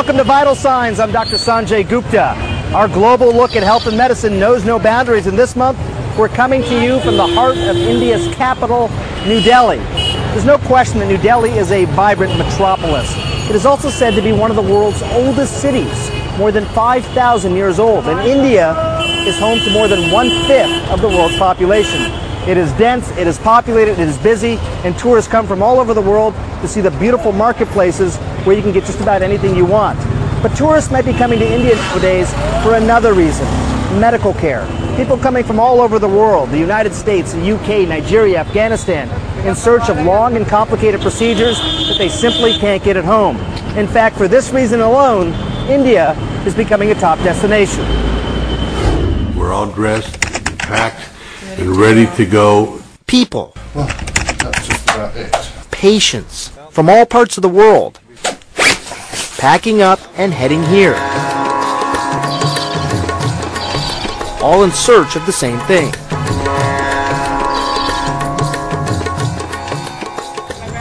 Welcome to Vital Signs. I'm Dr. Sanjay Gupta. Our global look at health and medicine knows no boundaries, and this month we're coming to you from the heart of India's capital, New Delhi. There's no question that New Delhi is a vibrant metropolis. It is also said to be one of the world's oldest cities, more than 5,000 years old, and India is home to more than 1/5 of the world's population. It is dense, it is populated, it is busy, and tourists come from all over the world to see the beautiful marketplaces where you can get just about anything you want. But tourists might be coming to India nowadays for another reason: medical care. People coming from all over the world, the United States, the UK, Nigeria, Afghanistan, in search of long and complicated procedures that they simply can't get at home. In fact, for this reason alone, India is becoming a top destination. We're all dressed, packed, and ready to go. People. Well, that's just about it. Patients from all parts of the world, packing up and heading here, all in search of the same thing.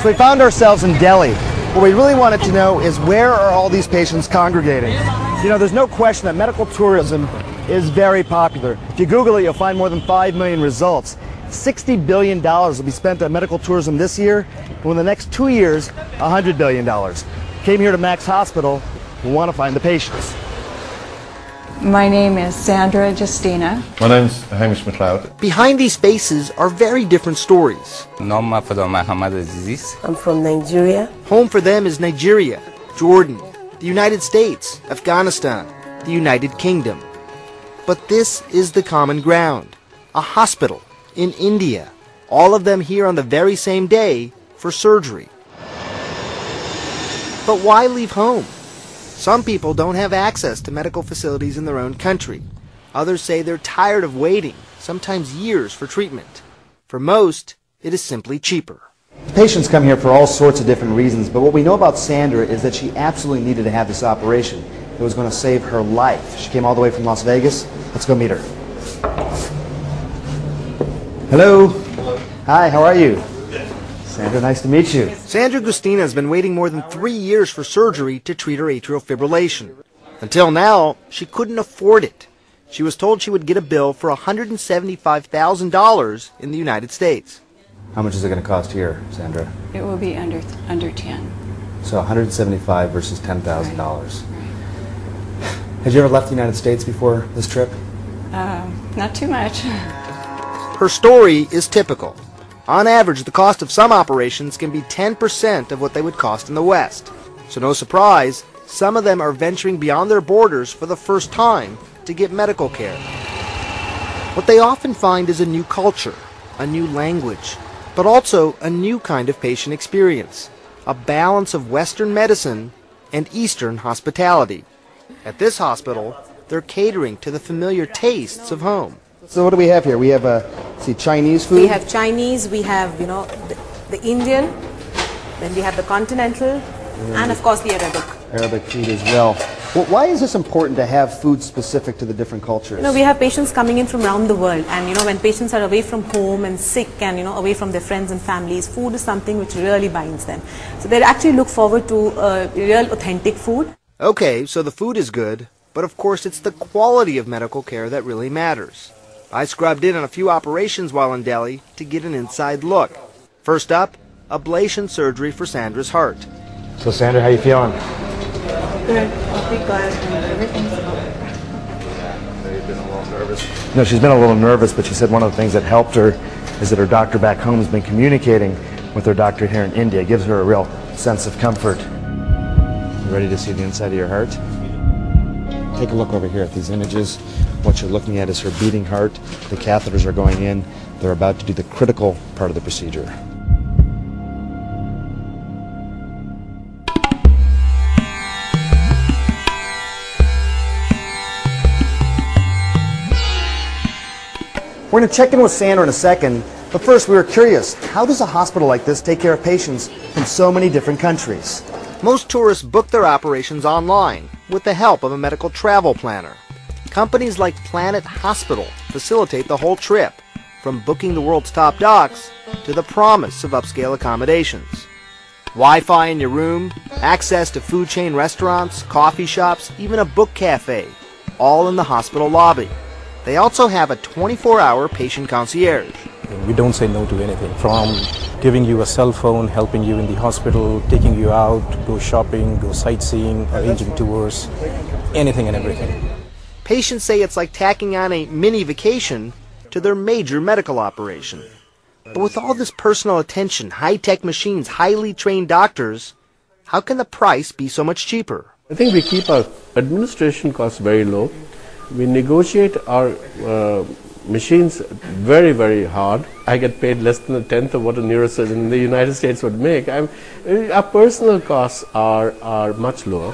So we found ourselves in Delhi. What we really wanted to know is, where are all these patients congregating? You know, there's no question that medical tourism is very popular. If you Google it, you'll find more than 5 million results. $60 billion will be spent on medical tourism this year, and in the next 2 years, $100 billion. Came here to Max Hospital. We want to find the patients. My name is Sandra Justina. My name's Hamish McLeod. Behind these faces are very different stories. Norma from Muhammad Aziz. I'm from Nigeria. Home for them is Nigeria, Jordan, the United States, Afghanistan, the United Kingdom. But this is the common ground: a hospital in India. All of them here on the very same day for surgery. But why leave home? Some people don't have access to medical facilities in their own country. Others say they're tired of waiting, sometimes years, for treatment. For most, it is simply cheaper. Patients come here for all sorts of different reasons, but what we know about Sandra is that she absolutely needed to have this operation. It was going to save her life. She came all the way from Las Vegas. Let's go meet her. Hello. Hello. Hi, how are you? Sandra, nice to meet you. Sandra Gustina has been waiting more than 3 years for surgery to treat her atrial fibrillation. Until now, she couldn't afford it. She was told she would get a bill for $175,000 in the United States. How much is it going to cost here, Sandra? It will be under 10. So $175 versus $10,000. Had you ever left the United States before this trip? Not too much. Her story is typical. On average, the cost of some operations can be 10% of what they would cost in the West. So no surprise, some of them are venturing beyond their borders for the first time to get medical care. What they often find is a new culture, a new language, but also a new kind of patient experience, a balance of Western medicine and Eastern hospitality. At this hospital, they're catering to the familiar tastes of home. So what do we have here? We have Chinese food. We have Chinese, we have, the Indian, then we have the continental, and of course the Arabic. Arabic food as well. Well, why is this important to have food specific to the different cultures? We have patients coming in from around the world, and when patients are away from home and sick and away from their friends and families, food is something which really binds them. So they actually look forward to real authentic food. Okay, so the food is good, but of course it's the quality of medical care that really matters. I scrubbed in on a few operations while in Delhi to get an inside look. First up, ablation surgery for Sandra's heart. So Sandra, how you feeling? Good. I'll be glad when everything's over. You've been a little nervous. No, she's been a little nervous, but she said one of the things that helped her is that her doctor back home has been communicating with her doctor here in India. It gives her a real sense of comfort. You ready to see the inside of your heart? Take a look over here at these images. What you're looking at is her beating heart. The catheters are going in. They're about to do the critical part of the procedure. We're going to check in with Sandra in a second, but first we were curious, how does a hospital like this take care of patients from so many different countries? Most tourists book their operations online with the help of a medical travel planner. Companies like Planet Hospital facilitate the whole trip, from booking the world's top docs to the promise of upscale accommodations. Wi-Fi in your room, access to food chain restaurants, coffee shops, even a book cafe, all in the hospital lobby. They also have a 24-hour patient concierge. We don't say no to anything, from giving you a cell phone, helping you in the hospital, taking you out, go shopping, go sightseeing, arranging tours, anything and everything. Patients say it's like tacking on a mini vacation to their major medical operation. But with all this personal attention, high-tech machines, highly trained doctors, how can the price be so much cheaper? I think we keep our administration costs very low. We negotiate our machines very, very hard. I get paid less than a tenth of what a neurosurgeon in the United States would make. Our personal costs are much lower.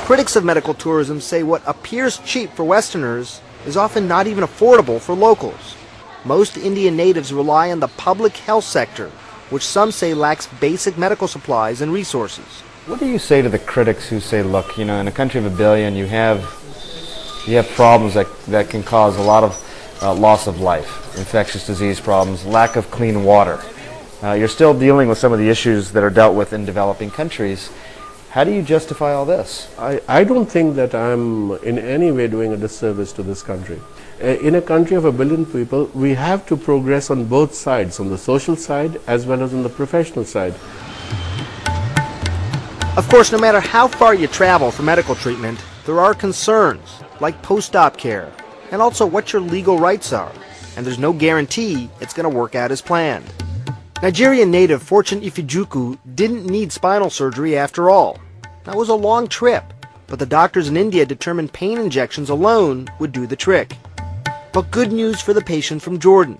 Critics of medical tourism say what appears cheap for Westerners is often not even affordable for locals. Most Indian natives rely on the public health sector, which some say lacks basic medical supplies and resources. What do you say to the critics who say, look, in a country of 1 billion, you have problems that can cause a lot of loss of life, infectious disease problems, lack of clean water. You're still dealing with some of the issues that are dealt with in developing countries. How do you justify all this? I don't think that I'm in any way doing a disservice to this country. In a country of 1 billion people, we have to progress on both sides, on the social side as well as on the professional side. Of course, no matter how far you travel for medical treatment, there are concerns like post-op care and also what your legal rights are. And there's no guarantee it's going to work out as planned. Nigerian native Fortune Ifijuku didn't need spinal surgery after all. That was a long trip, but the doctors in India determined pain injections alone would do the trick. But good news for the patient from Jordan.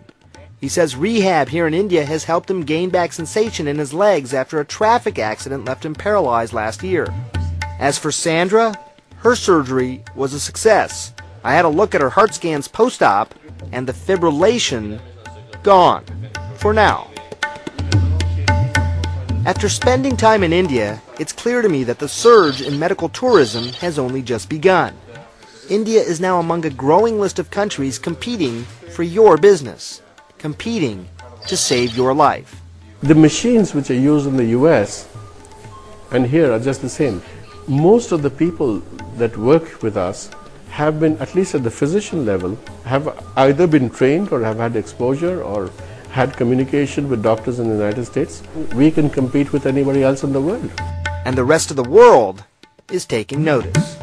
He says rehab here in India has helped him gain back sensation in his legs after a traffic accident left him paralyzed last year. As for Sandra, her surgery was a success. I had a look at her heart scans post-op, and the fibrillation gone. For now. After spending time in India, it's clear to me that the surge in medical tourism has only just begun. India is now among a growing list of countries competing for your business, competing to save your life. The machines which are used in the US and here are just the same. Most of the people that work with us have been, at least at the physician level, have either been trained or have had exposure or had communication with doctors in the United States. We can compete with anybody else in the world. And the rest of the world is taking notice.